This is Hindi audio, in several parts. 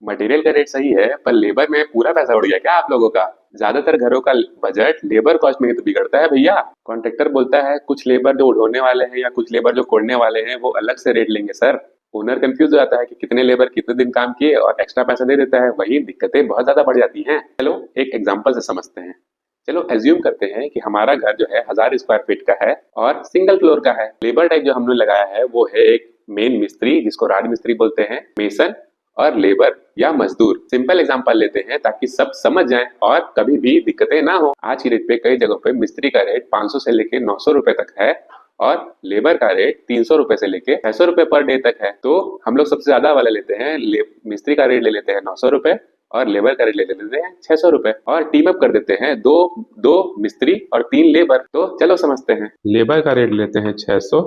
मटेरियल का रेट सही है पर लेबर में पूरा पैसा उड़ गया क्या आप लोगों का? ज्यादातर घरों का बजट लेबर कॉस्ट में ही तो बिगड़ता है भैया। कॉन्ट्रैक्टर बोलता है कुछ लेबर जो उड़ने वाले हैं या कुछ लेबर जो कोड़ने वाले हैं वो अलग से रेट लेंगे सर। ओनर कंफ्यूज हो जाता है कि कितने लेबर कितने दिन काम किए और एक्स्ट्रा पैसा दे देता है, वही दिक्कतें बहुत ज्यादा बढ़ जाती हैं। चलो एक एग्जांपल से समझते हैं। चलो एज्यूम करते हैं कि हमारा घर जो है 1000 स्क्वायर फीट का है और सिंगल फ्लोर का है। लेबर टाइप जो हमने लगाया है वो है एक मेन मिस्त्री जिसको राज मिस्त्री बोलते हैं, मेसन और लेबर या मजदूर। सिंपल एग्जांपल लेते हैं ताकि सब समझ जाएं और कभी भी दिक्कतें ना हो। आज की डेट पे कई जगहों पे मिस्त्री का रेट 500 से लेके 900 रुपए तक है और लेबर का रेट 300 रुपए से लेके 600 रुपए पर डे तक है। तो हम लोग सबसे ज्यादा वाला लेते हैं, मिस्त्री का रेट ले लेते हैं 900 रुपए और लेबर का रेट ले लेते हैं 600 रुपए और टीम अप कर देते हैं दो दो मिस्त्री और 3 लेबर। तो चलो समझते हैं। लेबर का रेट लेते हैं 600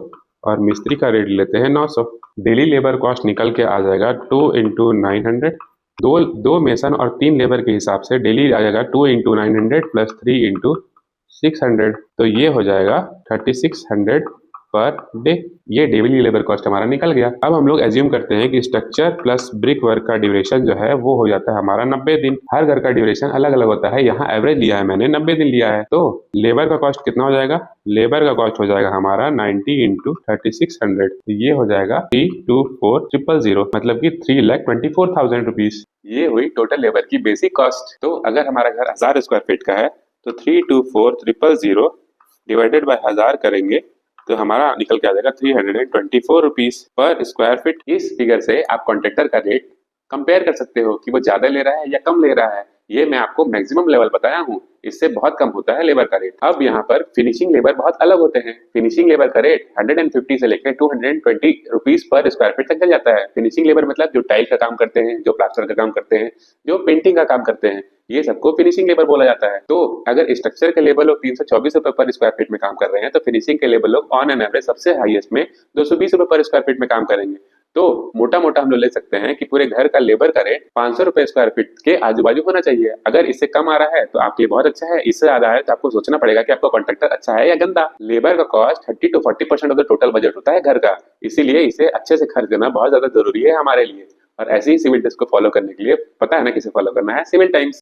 और मिस्त्री का रेट लेते हैं 900। डेली लेबर कॉस्ट निकल के आ जाएगा 2 इंटू 900। दो मेसन और 3 लेबर के हिसाब से डेली आ जाएगा 2 इंटू 900 प्लस 3 इंटू 600। तो ये हो जाएगा 3600 पर डे। ये डेली लेबर कॉस्ट हमारा निकल गया। अब हम लोग एज्यूम करते हैं कि स्ट्रक्चर प्लस ब्रिक वर्क का ड्यूरेशन जो है वो हो जाता है हमारा 90 दिन। हर घर का ड्यूरेशन अलग अलग होता है, यहाँ एवरेज लिया है मैंने 90 दिन लिया है। तो लेबर का कॉस्ट कितना हो जाएगा? लेबर का कॉस्ट हो जाएगा हमारा 90 इंटू 3600। ये हो जाएगा 324000, मतलब कि 3,24,000 रुपीज। ये हुई टोटल लेबर की बेसिक कॉस्ट। तो अगर हमारा घर 1000 स्क्वायर फीट का है तो 3,24,000 डिवाइडेड बाय 1000 करेंगे तो हमारा निकल के आ जाएगा 324 रुपीज पर स्क्वायर फीट। इस फिगर से आप कॉन्ट्रैक्टर का रेट कंपेयर कर सकते हो कि वो ज्यादा ले रहा है या कम ले रहा है। ये मैं आपको मैक्सिमम लेवल बताया हूँ, इससे बहुत कम होता है लेबर का रेट। अब यहाँ पर फिनिशिंग लेबर बहुत अलग होते हैं। फिनिशिंग लेबर का रेट 150 से लेकर 220 रुपीज पर स्क्वायर फीट तक चल जाता है। फिनिशिंग लेबर मतलब जो टाइल का काम करते हैं, जो प्लास्टर का काम करते हैं, जो पेंटिंग का काम करते हैं, ये सबको फिनिशिंग लेबर बोला जाता है। तो अगर स्ट्रक्चर के लेबर लोग 324 रुपए पर स्क्वायर फीट में काम कर रहे हैं तो फिनिशिंग के लेबर लोग ऑन एन एवरेज सबसे हाईएस्ट में 220 रुपए पर स्क्वायर फीट में काम करेंगे। तो मोटा मोटा हम लोग ले सकते हैं कि पूरे घर का लेबर का रेट 500 रुपए स्क्वायर फीट के आजू बाजू होना चाहिए। अगर इससे कम आ रहा है तो आपके लिए बहुत अच्छा है, इससे ज्यादा है तो आपको सोचना पड़ेगा कि आपका कॉन्ट्रैक्टर अच्छा है या गंदा। लेबर का cost 30 to 40% of the total budget होता है घर का, इसीलिए इसे अच्छे से खर्च करना बहुत ज्यादा जरूरी है हमारे लिए। और ऐसे ही सिविल टेस्ट को फॉलो करने के लिए पता है ना किसे फॉलो करना है? Civil times.